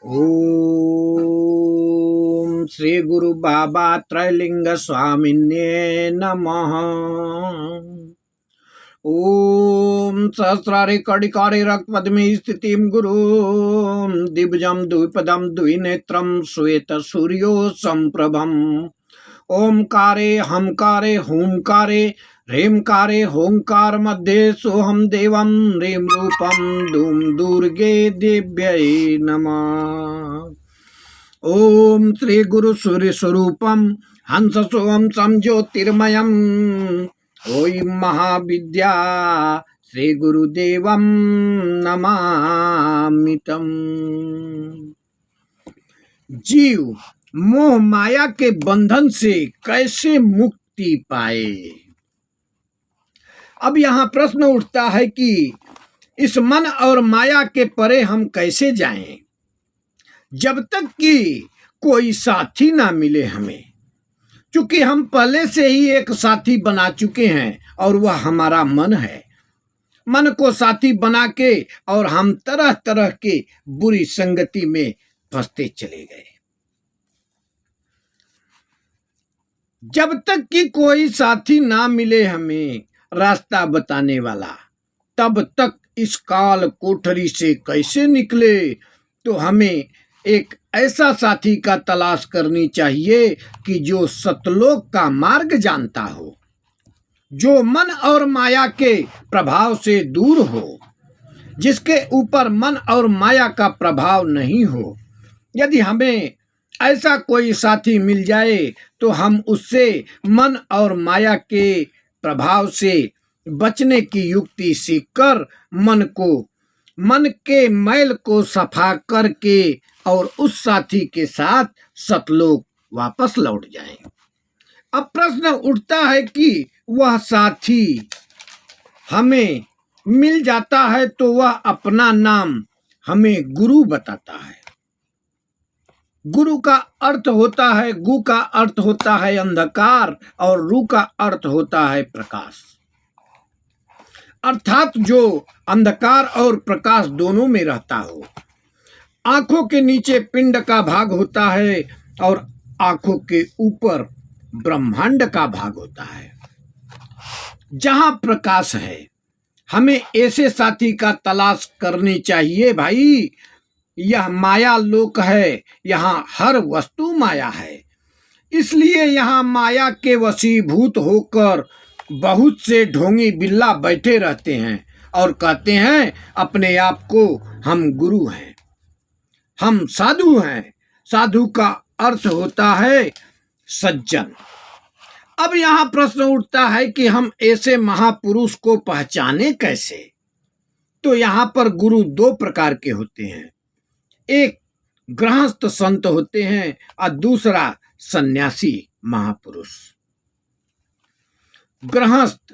ओम श्री गुरु बाबा त्रैलिंग स्वामिन्ये नमः। ओम सहस्रारे कडिकारे रक्तपद्मे स्थितिं गुरुं दिव्यं द्विपदं द्विनेत्रं श्वेत सूर्यो संप्रभम् ओमकारे हमकारे हुंकारे ह्रींकारे होंकार मध्ये सोहम देवं ह्रीं रूपं धूम दुर्गे दिव्यै नमः। ओम श्री गुरु सूर्य स्वरूपम हंस सोम संज्योतिर्मयम् ओई महाविद्या श्री गुरुदेवं नमामितम्। जीव मोह माया के बंधन से कैसे मुक्ति पाए। अब यहाँ प्रश्न उठता है कि इस मन और माया के परे हम कैसे जाएं, जब तक कि कोई साथी ना मिले हमें। क्योंकि हम पहले से ही एक साथी बना चुके हैं और वह हमारा मन है। मन को साथी बना के और हम तरह तरह के बुरी संगति में फंसते चले गए। जब तक कि कोई साथी ना मिले हमें रास्ता बताने वाला, तब तक इस काल कोठरी से कैसे निकले। तो हमें एक ऐसा साथी का तलाश करनी चाहिए कि जो सतलोक का मार्ग जानता हो, जो मन और माया के प्रभाव से दूर हो, जिसके ऊपर मन और माया का प्रभाव नहीं हो। यदि हमें ऐसा कोई साथी मिल जाए तो हम उससे मन और माया के प्रभाव से बचने की युक्ति सीखकर मन के मैल को सफा करके और उस साथी के साथ सतलोक वापस लौट जाएं। अब प्रश्न उठता है कि वह साथी हमें मिल जाता है तो वह अपना नाम हमें गुरु बताता है। गुरु का अर्थ होता है, गु का अर्थ होता है अंधकार और रू का अर्थ होता है प्रकाश। अर्थात जो अंधकार और प्रकाश दोनों में रहता हो। आंखों के नीचे पिंड का भाग होता है और आंखों के ऊपर ब्रह्मांड का भाग होता है। जहां प्रकाश है, हमें ऐसे साथी का तलाश करनी चाहिए। भाई, यह माया लोक है, यहाँ हर वस्तु माया है। इसलिए यहाँ माया के वशीभूत होकर बहुत से ढोंगी बिल्ला बैठे रहते हैं और कहते हैं अपने आप को हम गुरु हैं, हम साधु हैं। साधु का अर्थ होता है सज्जन। अब यहाँ प्रश्न उठता है कि हम ऐसे महापुरुष को पहचाने कैसे। तो यहाँ पर गुरु दो प्रकार के होते हैं। एक गृहस्थ संत होते हैं और दूसरा सन्यासी महापुरुष। गृहस्थ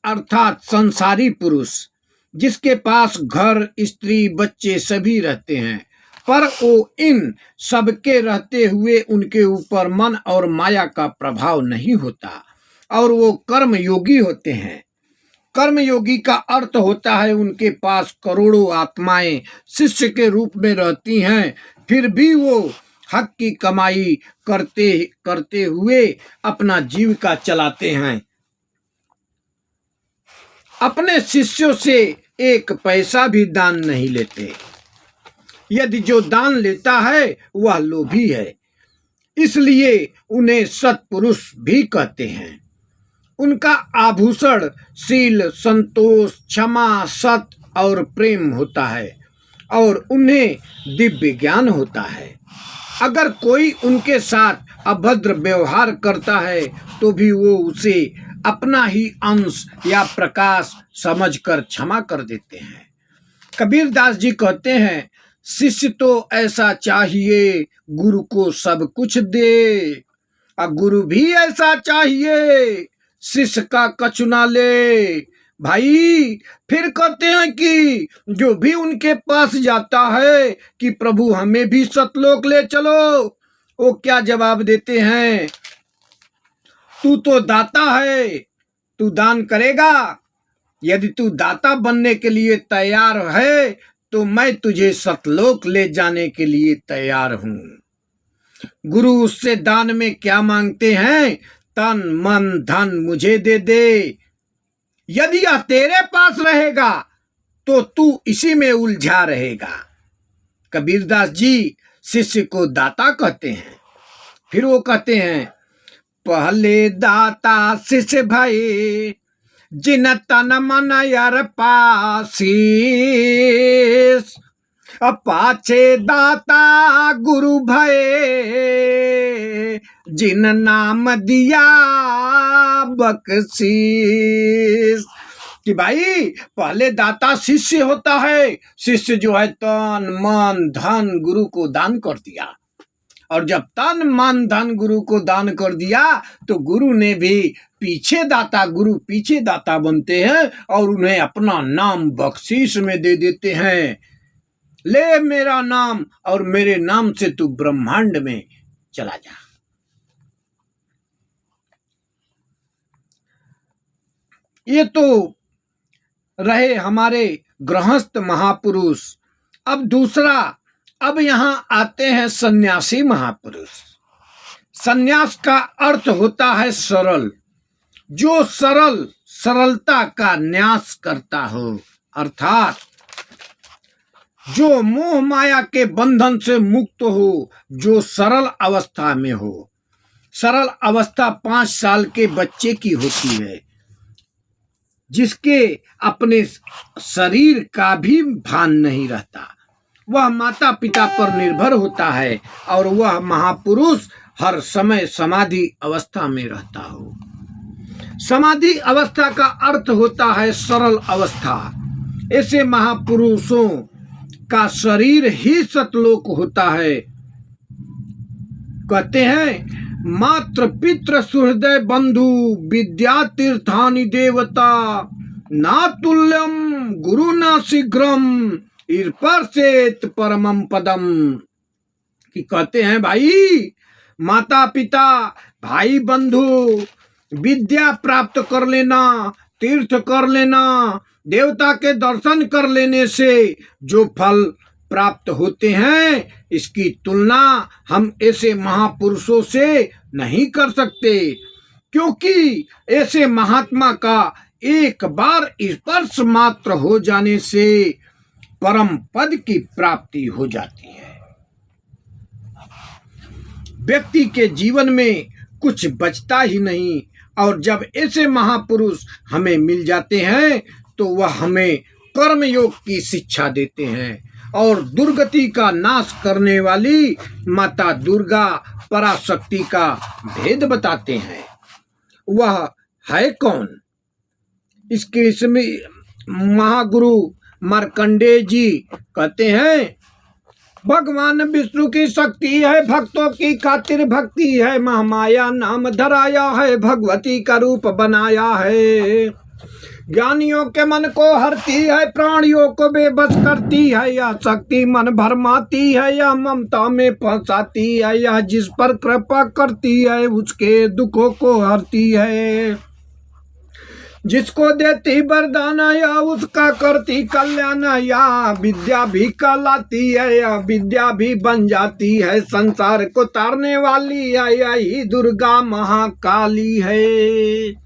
अर्थात संसारी पुरुष, जिसके पास घर, स्त्री, बच्चे सभी रहते हैं, पर वो इन सबके रहते हुए उनके ऊपर मन और माया का प्रभाव नहीं होता और वो कर्म योगी होते हैं। कर्म योगी का अर्थ होता है उनके पास करोड़ों आत्माएं शिष्य के रूप में रहती हैं, फिर भी वो हक की कमाई करते हुए अपना जीविका चलाते हैं। अपने शिष्यों से एक पैसा भी दान नहीं लेते। यदि जो दान लेता है वह लोभी है, इसलिए उन्हें सत्पुरुष भी कहते हैं। उनका आभूषण शील, संतोष, क्षमा, सत्य और प्रेम होता है और उन्हें दिव्य ज्ञान होता है। अगर कोई उनके साथ अभद्र व्यवहार करता है तो भी वो उसे अपना ही अंश या प्रकाश समझकर क्षमा कर देते हैं। कबीरदास जी कहते हैं, शिष्य तो ऐसा चाहिए गुरु को सब कुछ दे, और गुरु भी ऐसा चाहिए शिष्य का कछु ना ले। भाई, फिर कहते हैं कि जो भी उनके पास जाता है कि प्रभु हमें भी सतलोक ले चलो, वो क्या जवाब देते हैं, तू तो दाता है, तू दान करेगा। यदि तू दाता बनने के लिए तैयार है तो मैं तुझे सतलोक ले जाने के लिए तैयार हूं। गुरु उससे दान में क्या मांगते हैं? तन मन धन मुझे दे दे। यदि यह तेरे पास रहेगा तो तू इसी में उलझा रहेगा। कबीरदास जी शिष्य को दाता कहते हैं। फिर वो कहते हैं, पहले दाता शिष्य भये, जिन तन मन यार पासीस। पाछे दाता गुरु भये, जिन नाम दिया बख्शीस। कि भाई पहले दाता शिष्य होता है। शिष्य जो है तन मन धन गुरु को दान कर दिया, और जब तन मन धन गुरु को दान कर दिया तो गुरु ने भी पीछे दाता, गुरु पीछे दाता बनते हैं और उन्हें अपना नाम बख्शीश में दे देते हैं। ले मेरा नाम और मेरे नाम से तू ब्रह्मांड में चला जा। ये तो रहे हमारे गृहस्थ महापुरुष। अब दूसरा, अब यहां आते हैं सन्यासी महापुरुष। सन्यास का अर्थ होता है सरल, जो सरलता का न्यास करता हो, अर्थात जो मोह माया के बंधन से मुक्त हो, जो सरल अवस्था में हो। सरल अवस्था 5 साल के बच्चे की होती है, जिसके अपने शरीर का भी भान नहीं रहता। वह माता पिता पर निर्भर होता है और वह महापुरुष हर समय समाधि अवस्था में रहता हो। समाधि अवस्था का अर्थ होता है सरल अवस्था। ऐसे महापुरुषों का शरीर ही सतलोक होता है। कहते हैं, मात्र पितृ सुहृदय बंधु विद्या तीर्थानि देवता, ना तुल्यम गुरु ना शीघ्रम ईर्पर्षेत परमम पदम। कि कहते हैं भाई माता पिता भाई बंधु विद्या प्राप्त कर लेना, तीर्थ कर लेना, देवता के दर्शन कर लेने से जो फल प्राप्त होते हैं, इसकी तुलना हम ऐसे महापुरुषों से नहीं कर सकते। क्योंकि ऐसे महात्मा का एक बार स्पर्श मात्र हो जाने से परम पद की प्राप्ति हो जाती है। व्यक्ति के जीवन में कुछ बचता ही नहीं, और जब ऐसे महापुरुष हमें मिल जाते हैं तो वह हमें कर्मयोग की शिक्षा देते हैं और दुर्गति का नाश करने वाली माता दुर्गा पराशक्ति का भेद बताते हैं। वह है कौन? इसमें महागुरु मार्कंडेय जी कहते हैं, भगवान विष्णु की शक्ति है, भक्तों की खातिर भक्ति है, महामाया नाम धराया है, भगवती का रूप बनाया है। ज्ञानियों के मन को हरती है, प्राणियों को बेबस करती है, यह शक्ति मन भरमाती है, यह ममता में फंसाती है, यह जिस पर कृपा करती है उसके दुखों को हरती है। जिसको देती वरदान या उसका करती कल्याण, या विद्या भी कहलाती है या विद्या भी बन जाती है। संसार को तारने वाली यही दुर्गा महाकाली है।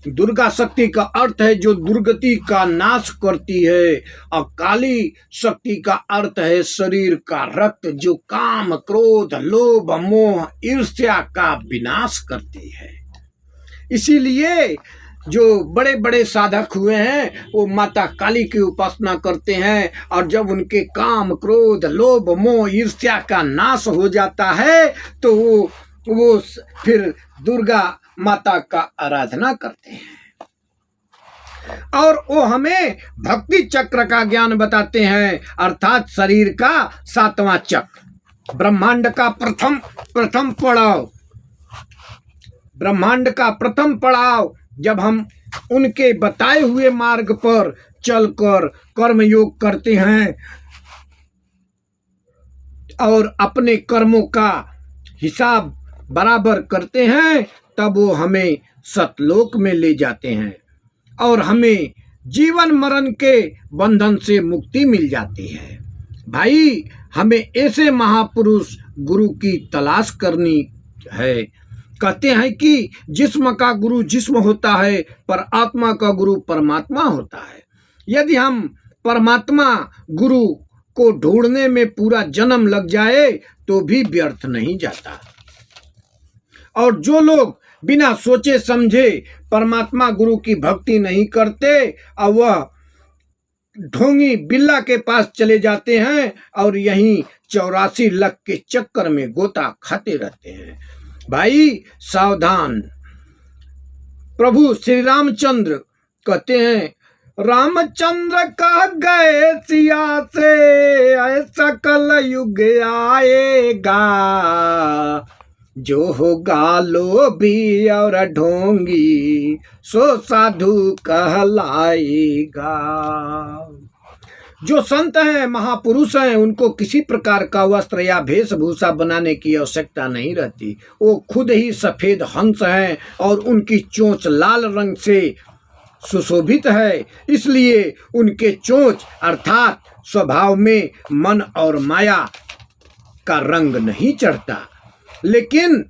दुर्गा शक्ति का अर्थ है जो दुर्गति का नाश करती है, और काली शक्ति का अर्थ है शरीर का रक्त जो काम क्रोध लोभ मोह ईर्ष्या का विनाश करती है। इसीलिए जो बड़े बड़े साधक हुए हैं वो माता काली की उपासना करते हैं, और जब उनके काम क्रोध लोभ मोह ईर्ष्या का नाश हो जाता है तो वो फिर दुर्गा माता का आराधना करते हैं। और वो हमें भक्ति चक्र का ज्ञान बताते हैं, अर्थात शरीर का 7वां चक्र, ब्रह्मांड का प्रथम पड़ाव। ब्रह्मांड का प्रथम पड़ाव जब हम उनके बताए हुए मार्ग पर चलकर कर्मयोग करते हैं और अपने कर्मों का हिसाब बराबर करते हैं, तब वो हमें सतलोक में ले जाते हैं और हमें जीवन मरण के बंधन से मुक्ति मिल जाती है। भाई, हमें ऐसे महापुरुष गुरु की तलाश करनी है। कहते हैं कि जिस्म का गुरु जिस्म होता है, पर आत्मा का गुरु परमात्मा होता है। यदि हम परमात्मा गुरु को ढूंढने में पूरा जन्म लग जाए तो भी व्यर्थ नहीं जाता। और जो लोग बिना सोचे समझे परमात्मा गुरु की भक्ति नहीं करते और वह ढोंगी बिल्ला के पास चले जाते हैं और यहीं 84 लाख के चक्कर में गोता खाते रहते हैं। भाई सावधान। प्रभु श्री रामचंद्र कहते हैं, रामचंद्र कह गए सिया से ऐसा कल युग आएगा, जो होगा लोभी और ढोंगी सो साधु कहलाएगा। जो संत हैं, महापुरुष हैं, उनको किसी प्रकार का वस्त्र या वेशभूषा बनाने की आवश्यकता नहीं रहती। वो खुद ही सफेद हंस हैं और उनकी चोंच लाल रंग से सुशोभित है, इसलिए उनके चोंच अर्थात स्वभाव में मन और माया का रंग नहीं चढ़ता। लेकिन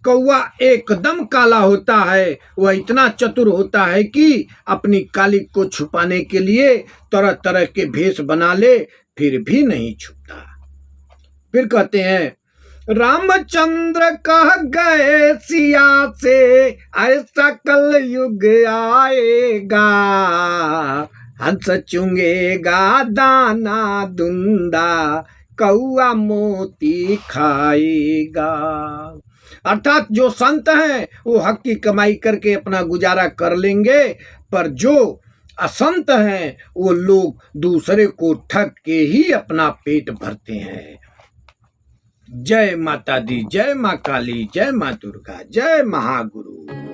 कौवा एकदम काला होता है, वह इतना चतुर होता है कि अपनी काली को छुपाने के लिए तरह तरह के भेष बना ले, फिर भी नहीं छुपता। फिर कहते हैं, रामचंद्र कह गए सिया से ऐसा कल युग आएगा, हंस चुंगेगा दाना दुंदा कौआ मोती खाएगा। अर्थात जो संत हैं वो हक की कमाई करके अपना गुजारा कर लेंगे, पर जो असंत हैं वो लोग दूसरे को ठग के ही अपना पेट भरते हैं। जय माता दी, जय माँ काली, जय माँ दुर्गा, जय महागुरु।